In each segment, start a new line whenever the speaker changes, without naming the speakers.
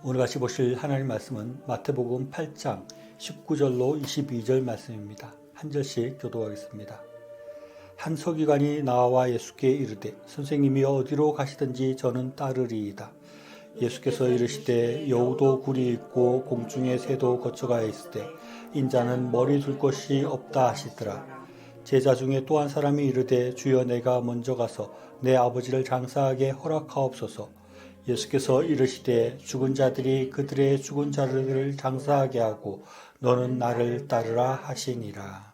오늘 같이 보실 하나님 말씀은 마태복음 8장 19절로 22절 말씀입니다. 한 절씩 교독하겠습니다. 한 서기관이 나와 예수께 이르되 선생님이 어디로 가시든지 저는 따르리이다. 예수께서 이르시되 여우도 굴이 있고 공중의 새도 거처가 있으되 인자는 머리 둘 곳이 없다 하시더라. 제자 중에 또 한 사람이 이르되 주여 내가 먼저 가서 내 아버지를 장사하게 허락하옵소서. 예수께서 이르시되 죽은 자들이 그들의 죽은 자들을 장사하게 하고 너는 나를 따르라 하시니라.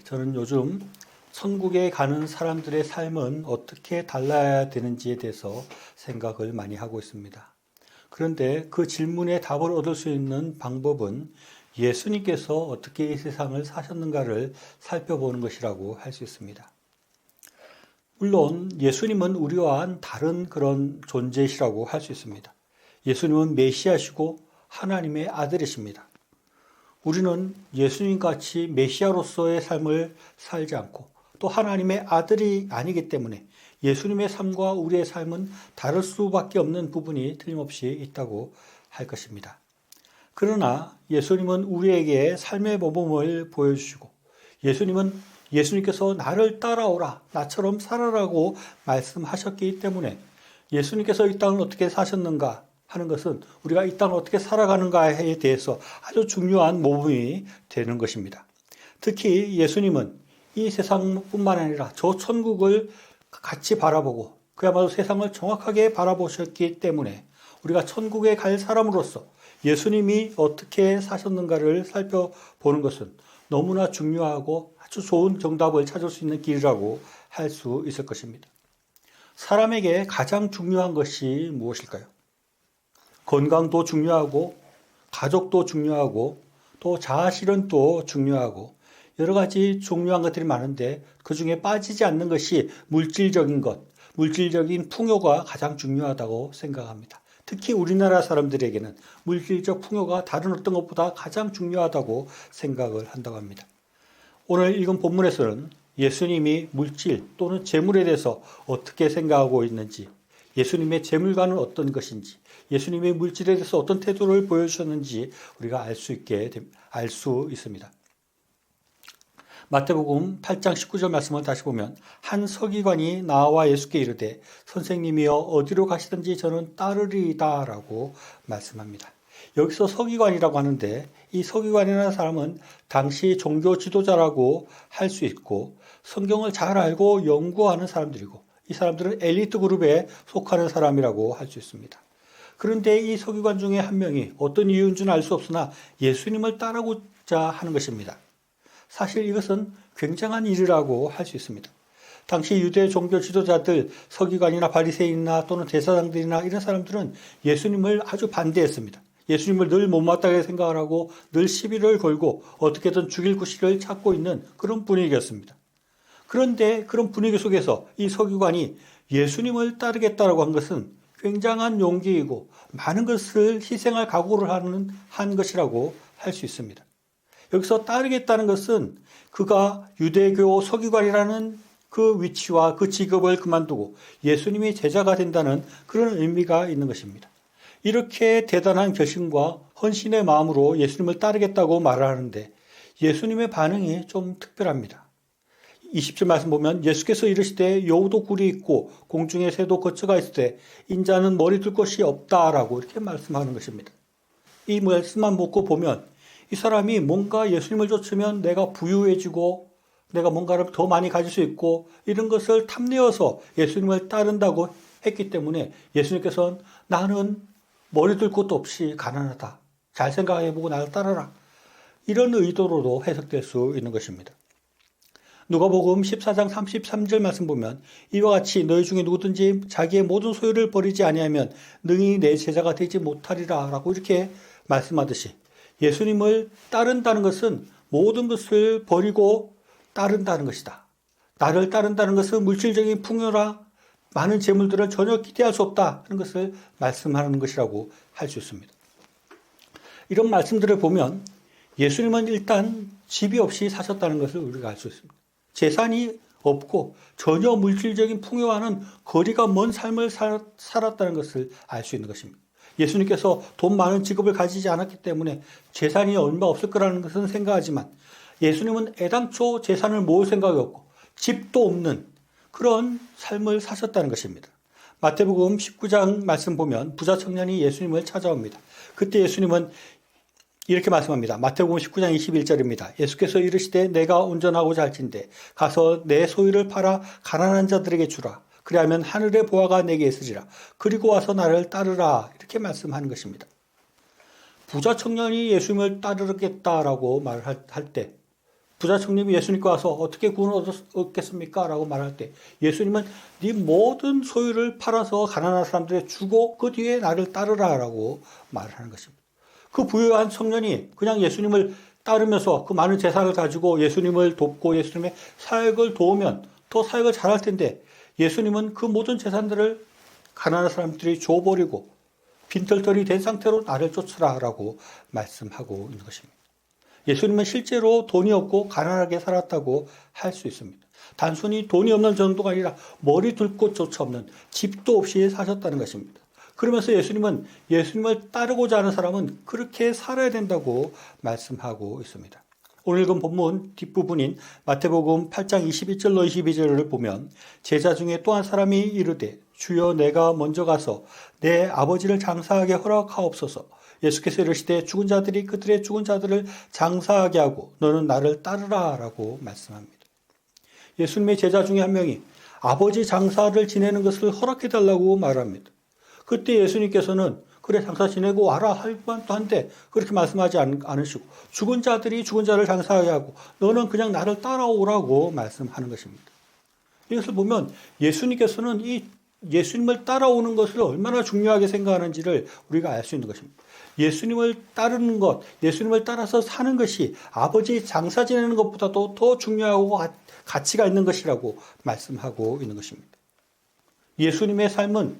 저는 요즘 천국에 가는 사람들의 삶은 어떻게 달라야 되는지에 대해서 생각을 많이 하고 있습니다. 그런데 그 질문에 답을 얻을 수 있는 방법은 예수님께서 어떻게 이 세상을 사셨는가를 살펴보는 것이라고 할 수 있습니다. 물론 예수님은 우리와 다른 그런 존재시라고 할 수 있습니다. 예수님은 메시아시고 하나님의 아들이십니다. 우리는 예수님같이 메시아로서의 삶을 살지 않고 또 하나님의 아들이 아니기 때문에 예수님의 삶과 우리의 삶은 다를 수밖에 없는 부분이 틀림없이 있다고 할 것입니다. 그러나 예수님은 우리에게 삶의 모범을 보여주시고 예수님께서 나를 따라오라, 나처럼 살아라고 말씀하셨기 때문에 예수님께서 이 땅을 어떻게 사셨는가 하는 것은 우리가 이 땅을 어떻게 살아가는가에 대해서 아주 중요한 모범이 되는 것입니다. 특히 예수님은 이 세상뿐만 아니라 저 천국을 같이 바라보고 그야말로 세상을 정확하게 바라보셨기 때문에 우리가 천국에 갈 사람으로서 예수님이 어떻게 사셨는가를 살펴보는 것은 너무나 중요하고 아주 좋은 정답을 찾을 수 있는 길이라고 할 수 있을 것입니다. 사람에게 가장 중요한 것이 무엇일까요? 건강도 중요하고 가족도 중요하고 또 자아실현도 중요하고 여러 가지 중요한 것들이 많은데 그중에 빠지지 않는 것이 물질적인 것, 물질적인 풍요가 가장 중요하다고 생각합니다. 특히 우리나라 사람들에게는 물질적 풍요가 다른 어떤 것보다 가장 중요하다고 생각을 한다고 합니다. 오늘 읽은 본문에서는 예수님이 물질 또는 재물에 대해서 어떻게 생각하고 있는지, 예수님의 재물관은 어떤 것인지, 예수님의 물질에 대해서 어떤 태도를 보여주셨는지 우리가 알 수 있습니다. 마태복음 8장 19절 말씀을 다시 보면 한 서기관이 나와 예수께 이르되 선생님이여 어디로 가시든지 저는 따르리이다 라고 말씀합니다. 여기서 서기관이라고 하는데 이 서기관이라는 사람은 당시 종교 지도자라고 할 수 있고 성경을 잘 알고 연구하는 사람들이고 이 사람들은 엘리트 그룹에 속하는 사람이라고 할 수 있습니다. 그런데 이 서기관 중에 한 명이 어떤 이유인지는 알 수 없으나 예수님을 따르고자 하는 것입니다. 사실 이것은 굉장한 일이라고 할 수 있습니다. 당시 유대 종교 지도자들, 서기관이나 바리새인이나 또는 대사장들이나 이런 사람들은 예수님을 아주 반대했습니다. 예수님을 늘 못마땅하게 생각을 하고 늘 시비를 걸고 어떻게든 죽일 구실을 찾고 있는 그런 분위기였습니다. 그런데 그런 분위기 속에서 이 서기관이 예수님을 따르겠다라고 한 것은 굉장한 용기이고 많은 것을 희생할 각오를 한 것이라고 할 수 있습니다. 여기서 따르겠다는 것은 그가 유대교 서기관이라는 그 위치와 그 직업을 그만두고 예수님이 제자가 된다는 그런 의미가 있는 것입니다. 이렇게 대단한 결심과 헌신의 마음으로 예수님을 따르겠다고 말을 하는데 예수님의 반응이 좀 특별합니다. 20절 말씀 보면 예수께서 이르시되 여우도 굴이 있고 공중의 새도 거처가 있을 때 인자는 머리 둘 곳이 없다라고 이렇게 말씀하는 것입니다. 이 말씀만 놓고 보면 이 사람이 뭔가 예수님을 좇으면 내가 부유해지고 내가 뭔가를 더 많이 가질 수 있고 이런 것을 탐내어서 예수님을 따른다고 했기 때문에 예수님께서는 나는 머리 둘 곳도 없이 가난하다. 잘 생각해보고 나를 따르라. 이런 의도로도 해석될 수 있는 것입니다. 누가복음 14장 33절 말씀 보면 이와 같이 너희 중에 누구든지 자기의 모든 소유를 버리지 아니하면 능히 내 제자가 되지 못하리라 라고 이렇게 말씀하듯이 예수님을 따른다는 것은 모든 것을 버리고 따른다는 것이다. 나를 따른다는 것은 물질적인 풍요나 많은 재물들을 전혀 기대할 수 없다 하는 것을 말씀하는 것이라고 할 수 있습니다. 이런 말씀들을 보면 예수님은 일단 집이 없이 사셨다는 것을 우리가 알 수 있습니다. 재산이 없고 전혀 물질적인 풍요와는 거리가 먼 삶을 살았다는 것을 알 수 있는 것입니다. 예수님께서 돈 많은 직업을 가지지 않았기 때문에 재산이 얼마 없을 거라는 것은 생각하지만 예수님은 애당초 재산을 모을 생각이 없고 집도 없는 그런 삶을 사셨다는 것입니다. 마태복음 19장 말씀 보면 부자 청년이 예수님을 찾아옵니다. 그때 예수님은 이렇게 말씀합니다. 마태복음 19장 21절입니다. 예수께서 이르시되 내가 온전하고자 할진대 가서 내 소유를 팔아 가난한 자들에게 주라. 그리하면 하늘의 보화가 내게 있으리라. 그리고 와서 나를 따르라. 이렇게 말씀하는 것입니다. 부자 청년이 예수님을 따르겠다라고 말할 때 부자 청년이 예수님께 와서 어떻게 구원을 얻겠습니까? 라고 말할 때 예수님은 네 모든 소유를 팔아서 가난한 사람들에게 주고 그 뒤에 나를 따르라 라고 말을 하는 것입니다. 그 부유한 청년이 그냥 예수님을 따르면서 그 많은 재산을 가지고 예수님을 돕고 예수님의 사역을 도우면 더 사역을 잘할 텐데 예수님은 그 모든 재산들을 가난한 사람들이 줘버리고 빈털터리 된 상태로 나를 쫓으라라고 말씀하고 있는 것입니다. 예수님은 실제로 돈이 없고 가난하게 살았다고 할 수 있습니다. 단순히 돈이 없는 정도가 아니라 머리 둘 곳조차 없는 집도 없이 사셨다는 것입니다. 그러면서 예수님은 예수님을 따르고자 하는 사람은 그렇게 살아야 된다고 말씀하고 있습니다. 오늘 읽은 본문 뒷부분인 마태복음 8장 21절로 22절을 보면 제자 중에 또 한 사람이 이르되 주여 내가 먼저 가서 내 아버지를 장사하게 허락하옵소서. 예수께서 이르시되 죽은 자들이 그들의 죽은 자들을 장사하게 하고 너는 나를 따르라 라고 말씀합니다. 예수님의 제자 중에 한 명이 아버지 장사를 지내는 것을 허락해달라고 말합니다. 그때 예수님께서는 그래 장사 지내고 와라 할 만도 한데 그렇게 말씀하지 않으시고 죽은 자들이 죽은 자를 장사하게 하고 너는 그냥 나를 따라오라고 말씀하는 것입니다. 이것을 보면 예수님께서는 이 예수님을 따라오는 것을 얼마나 중요하게 생각하는지를 우리가 알 수 있는 것입니다. 예수님을 따르는 것, 예수님을 따라서 사는 것이 아버지 장사 지내는 것보다도 더 중요하고 가치가 있는 것이라고 말씀하고 있는 것입니다. 예수님의 삶은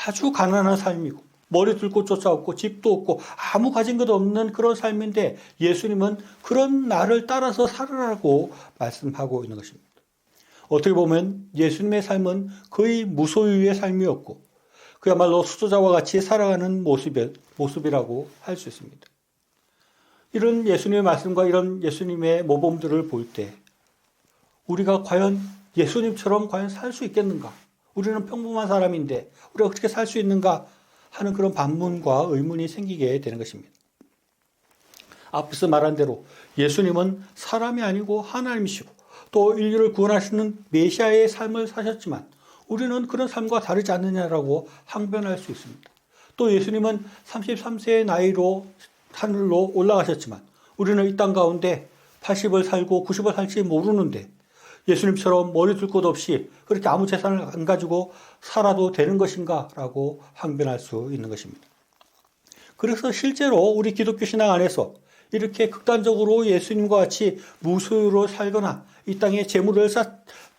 아주 가난한 삶이고 머리 둘 곳조차 없고 집도 없고 아무 가진 것 없는 그런 삶인데 예수님은 그런 나를 따라서 살아라고 말씀하고 있는 것입니다. 어떻게 보면 예수님의 삶은 거의 무소유의 삶이었고 그야말로 수도자와 같이 살아가는 모습이라고 할 수 있습니다. 이런 예수님의 말씀과 이런 예수님의 모범들을 볼 때 우리가 과연 예수님처럼 과연 살 수 있겠는가? 우리는 평범한 사람인데 우리가 어떻게 살 수 있는가 하는 그런 반문과 의문이 생기게 되는 것입니다. 앞에서 말한 대로 예수님은 사람이 아니고 하나님이시고 또 인류를 구원하시는 메시아의 삶을 사셨지만 우리는 그런 삶과 다르지 않느냐라고 항변할 수 있습니다. 또 예수님은 33세의 나이로 하늘로 올라가셨지만 우리는 이 땅 가운데 80을 살고 90을 살지 모르는데 예수님처럼 머리 둘 곳 없이 그렇게 아무 재산을 안 가지고 살아도 되는 것인가? 라고 항변할 수 있는 것입니다. 그래서 실제로 우리 기독교 신앙 안에서 이렇게 극단적으로 예수님과 같이 무소유로 살거나 이 땅에 재물을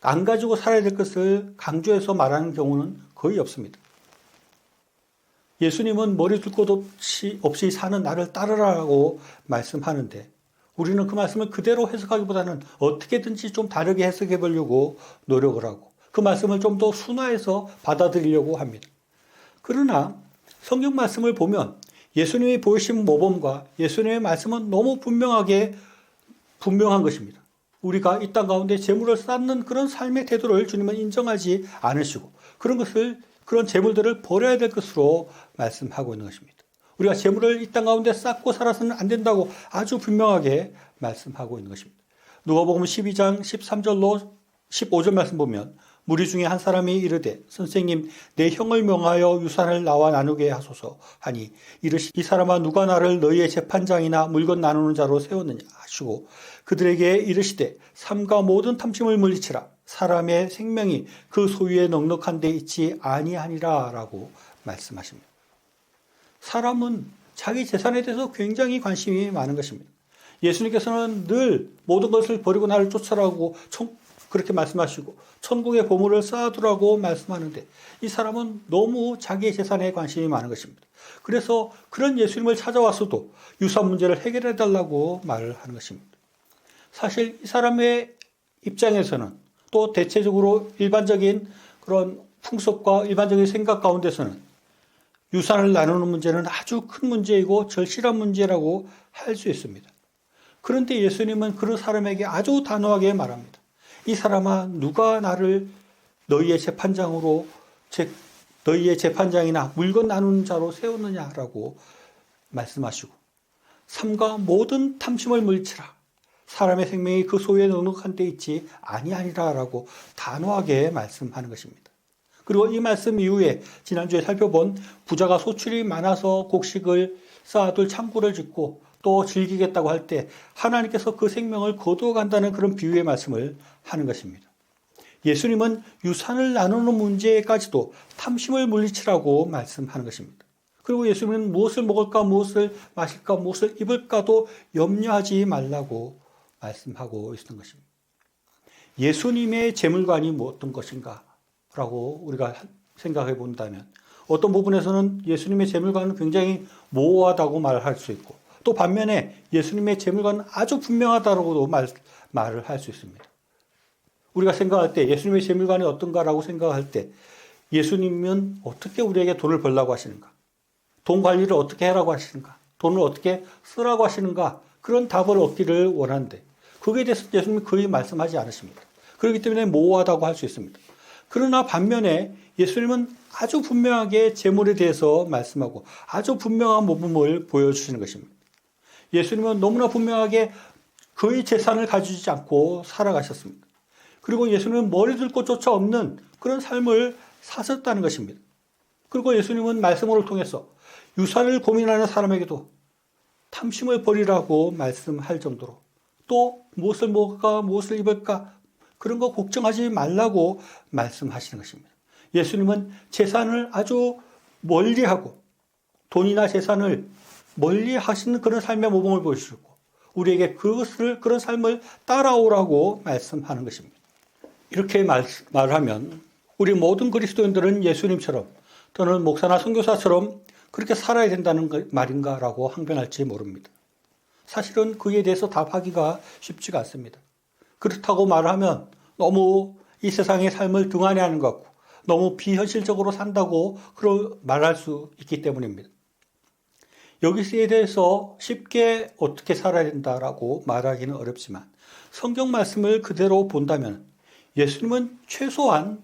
안 가지고 살아야 될 것을 강조해서 말하는 경우는 거의 없습니다. 예수님은 머리 둘 곳 없이 사는 나를 따르라고 말씀하는데 우리는 그 말씀을 그대로 해석하기보다는 어떻게든지 좀 다르게 해석해 보려고 노력을 하고 그 말씀을 좀 더 순화해서 받아들이려고 합니다. 그러나 성경 말씀을 보면 예수님이 보이신 모범과 예수님의 말씀은 너무 분명한 것입니다. 우리가 이 땅 가운데 재물을 쌓는 그런 삶의 태도를 주님은 인정하지 않으시고 그런 재물들을 버려야 될 것으로 말씀하고 있는 것입니다. 우리가 재물을 이 땅 가운데 쌓고 살아서는 안 된다고 아주 분명하게 말씀하고 있는 것입니다. 누가복음 12장 13절로 15절 말씀 보면 무리 중에 한 사람이 이르되 선생님 내 형을 명하여 유산을 나와 나누게 하소서 하니 이르시되 이 사람아 누가 나를 너희의 재판장이나 물건 나누는 자로 세웠느냐 하시고 그들에게 이르시되 삶과 모든 탐심을 물리치라 사람의 생명이 그 소유에 넉넉한 데 있지 아니하니라 라고 말씀하십니다. 사람은 자기 재산에 대해서 굉장히 관심이 많은 것입니다. 예수님께서는 늘 모든 것을 버리고 나를 쫓아라고 그렇게 말씀하시고 천국의 보물을 쌓아두라고 말씀하는데 이 사람은 너무 자기의 재산에 관심이 많은 것입니다. 그래서 그런 예수님을 찾아왔어도 유산 문제를 해결해 달라고 말을 하는 것입니다. 사실 이 사람의 입장에서는 또 대체적으로 일반적인 그런 풍습과 일반적인 생각 가운데서는 유산을 나누는 문제는 아주 큰 문제이고 절실한 문제라고 할 수 있습니다. 그런데 예수님은 그런 사람에게 아주 단호하게 말합니다. 이 사람아, 누가 나를 너희의 재판장이나 물건 나누는 자로 세우느냐라고 말씀하시고, 삼가 모든 탐심을 물리치라. 사람의 생명이 그 소유에 넉넉한 데 있지 아니하니라라고 단호하게 말씀하는 것입니다. 그리고 이 말씀 이후에 지난주에 살펴본 부자가 소출이 많아서 곡식을 쌓아둘 창고를 짓고 또 즐기겠다고 할 때 하나님께서 그 생명을 거두어 간다는 그런 비유의 말씀을 하는 것입니다. 예수님은 유산을 나누는 문제까지도 탐심을 물리치라고 말씀하는 것입니다. 그리고 예수님은 무엇을 먹을까, 무엇을 마실까, 무엇을 입을까도 염려하지 말라고 말씀하고 있었던 것입니다. 예수님의 재물관이 어떤 것인가 라고 우리가 생각해 본다면 어떤 부분에서는 예수님의 재물관은 굉장히 모호하다고 말할 수 있고, 또 반면에 예수님의 재물관은 아주 분명하다고도 말을 할 수 있습니다. 우리가 생각할 때 예수님의 재물관이 어떤가라고 생각할 때 예수님은 어떻게 우리에게 돈을 벌라고 하시는가? 돈 관리를 어떻게 하라고 하시는가? 돈을 어떻게 쓰라고 하시는가? 그런 답을 얻기를 원하는데 거기에 대해서 예수님이 거의 말씀하지 않으십니다. 그렇기 때문에 모호하다고 할 수 있습니다. 그러나 반면에 예수님은 아주 분명하게 재물에 대해서 말씀하고 아주 분명한 모범을 보여주시는 것입니다. 예수님은 너무나 분명하게 거의 재산을 가지지 않고 살아가셨습니다. 그리고 예수님은 머리 들 곳조차 없는 그런 삶을 사셨다는 것입니다. 그리고 예수님은 말씀을 통해서 유산을 고민하는 사람에게도 탐심을 버리라고 말씀할 정도로, 또 무엇을 먹을까, 무엇을 입을까 그런 거 걱정하지 말라고 말씀하시는 것입니다. 예수님은 재산을 아주 멀리하고 돈이나 재산을 멀리하시는 그런 삶의 모범을 보여주셨고 우리에게 그런 삶을 따라오라고 말씀하는 것입니다. 이렇게 말하면 우리 모든 그리스도인들은 예수님처럼 또는 목사나 선교사처럼 그렇게 살아야 된다는 말인가라고 항변할지 모릅니다. 사실은 그에 대해서 답하기가 쉽지가 않습니다. 그렇다고 말하면 너무 이 세상의 삶을 등한히하는 것 같고 너무 비현실적으로 산다고 말할 수 있기 때문입니다. 여기서에 대해서 쉽게 어떻게 살아야 된다라고 말하기는 어렵지만 성경 말씀을 그대로 본다면 예수님은 최소한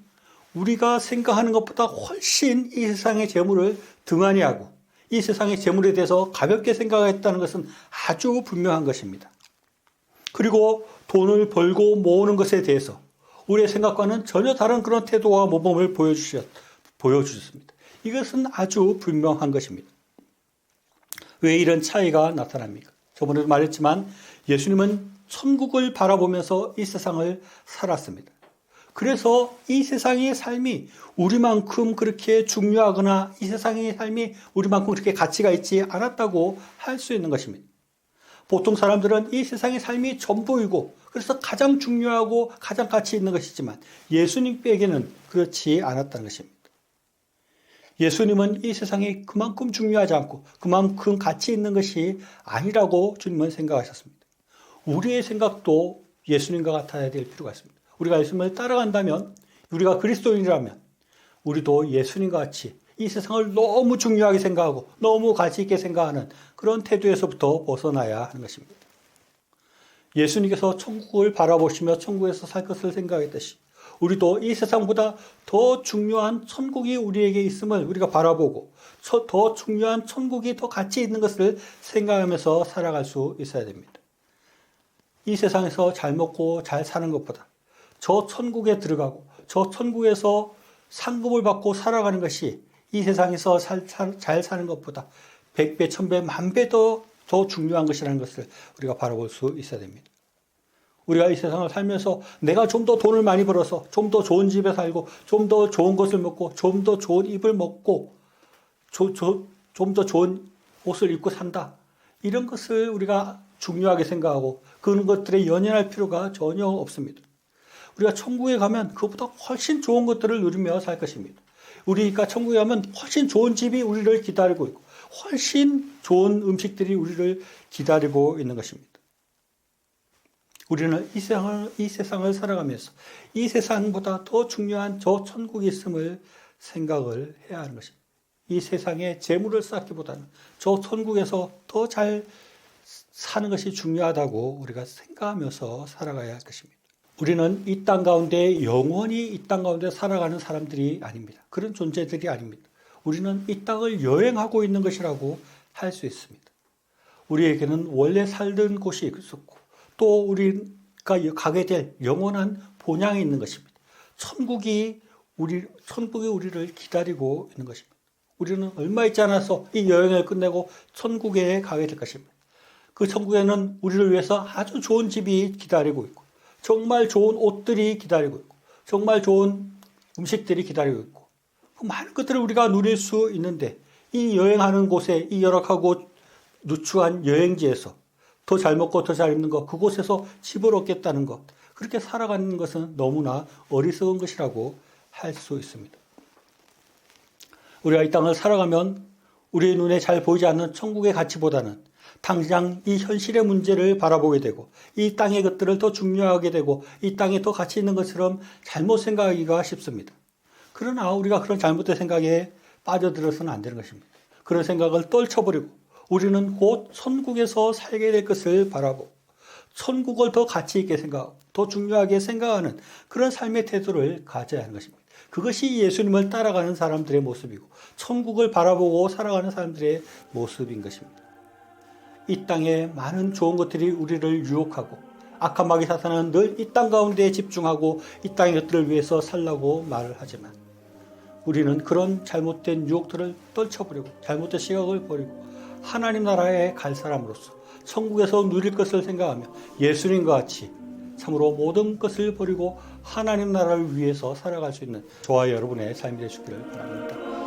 우리가 생각하는 것보다 훨씬 이 세상의 재물을 등한히 하고 이 세상의 재물에 대해서 가볍게 생각했다는 것은 아주 분명한 것입니다. 그리고 돈을 벌고 모으는 것에 대해서 우리의 생각과는 전혀 다른 그런 태도와 모범을 보여주셨습니다. 이것은 아주 분명한 것입니다. 왜 이런 차이가 나타납니까? 저번에도 말했지만 예수님은 천국을 바라보면서 이 세상을 살았습니다. 그래서 이 세상의 삶이 우리만큼 그렇게 중요하거나 이 세상의 삶이 우리만큼 그렇게 가치가 있지 않았다고 할 수 있는 것입니다. 보통 사람들은 이 세상의 삶이 전부이고 그래서 가장 중요하고 가장 가치 있는 것이지만 예수님에게는 그렇지 않았다는 것입니다. 예수님은 이 세상이 그만큼 중요하지 않고 그만큼 가치 있는 것이 아니라고 주님은 생각하셨습니다. 우리의 생각도 예수님과 같아야 될 필요가 있습니다. 우리가 예수님을 따라간다면, 우리가 그리스도인이라면 우리도 예수님과 같이 이 세상을 너무 중요하게 생각하고 너무 가치 있게 생각하는 그런 태도에서부터 벗어나야 하는 것입니다. 예수님께서 천국을 바라보시며 천국에서 살 것을 생각했듯이 우리도 이 세상보다 더 중요한 천국이 우리에게 있음을 우리가 바라보고 더 중요한 천국이 더 가치 있는 것을 생각하면서 살아갈 수 있어야 됩니다. 이 세상에서 잘 먹고 잘 사는 것보다 저 천국에 들어가고 저 천국에서 상급을 받고 살아가는 것이 이 세상에서 잘 사는 것보다 100배, 1000배, 10,000배 더 중요한 것이라는 것을 우리가 바라볼 수 있어야 됩니다. 우리가 이 세상을 살면서 내가 좀 더 돈을 많이 벌어서 좀 더 좋은 집에 살고 좀 더 좋은 것을 먹고 좀 더 좋은 입을 먹고 좀 더 좋은 옷을 입고 산다. 이런 것을 우리가 중요하게 생각하고 그런 것들에 연연할 필요가 전혀 없습니다. 우리가 천국에 가면 그것보다 훨씬 좋은 것들을 누리며 살 것입니다. 우리가 천국에 가면 훨씬 좋은 집이 우리를 기다리고 있고 훨씬 좋은 음식들이 우리를 기다리고 있는 것입니다. 우리는 이 세상을 살아가면서 이 세상보다 더 중요한 저 천국이 있음을 생각을 해야 하는 것입니다. 이 세상에 재물을 쌓기보다는 저 천국에서 더 잘 사는 것이 중요하다고 우리가 생각하면서 살아가야 할 것입니다. 우리는 이 땅 가운데 영원히 이 땅 가운데 살아가는 사람들이 아닙니다. 그런 존재들이 아닙니다. 우리는 이 땅을 여행하고 있는 것이라고 할 수 있습니다. 우리에게는 원래 살던 곳이 있었고 또 우리가 가게 될 영원한 본향이 있는 것입니다. 천국이 우리를 기다리고 있는 것입니다. 우리는 얼마 있지 않아서 이 여행을 끝내고 천국에 가게 될 것입니다. 그 천국에는 우리를 위해서 아주 좋은 집이 기다리고 있고 정말 좋은 옷들이 기다리고 있고 정말 좋은 음식들이 기다리고 있고 그 많은 것들을 우리가 누릴 수 있는데 이 여행하는 곳에 이 열악하고 누추한 여행지에서 더 잘 먹고 더 잘 입는 것 그곳에서 집을 얻겠다는 것 그렇게 살아가는 것은 너무나 어리석은 것이라고 할 수 있습니다. 우리가 이 땅을 살아가면 우리의 눈에 잘 보이지 않는 천국의 가치보다는 당장 이 현실의 문제를 바라보게 되고 이 땅의 것들을 더 중요하게 되고 이 땅에 더 가치 있는 것처럼 잘못 생각하기가 쉽습니다. 그러나 우리가 그런 잘못된 생각에 빠져들어서는 안 되는 것입니다. 그런 생각을 떨쳐버리고 우리는 곧 천국에서 살게 될 것을 바라보고 천국을 더 가치 있게 생각하고 더 중요하게 생각하는 그런 삶의 태도를 가져야 하는 것입니다. 그것이 예수님을 따라가는 사람들의 모습이고 천국을 바라보고 살아가는 사람들의 모습인 것입니다. 이 땅에 많은 좋은 것들이 우리를 유혹하고 악한 마귀 사탄은 늘 이 땅 가운데 집중하고 이 땅의 것들을 위해서 살라고 말을 하지만 우리는 그런 잘못된 유혹들을 떨쳐버리고 잘못된 시각을 버리고 하나님 나라에 갈 사람으로서 천국에서 누릴 것을 생각하며 예수님과 같이 참으로 모든 것을 버리고 하나님 나라를 위해서 살아갈 수 있는 저와 여러분의 삶이 되시기를 바랍니다.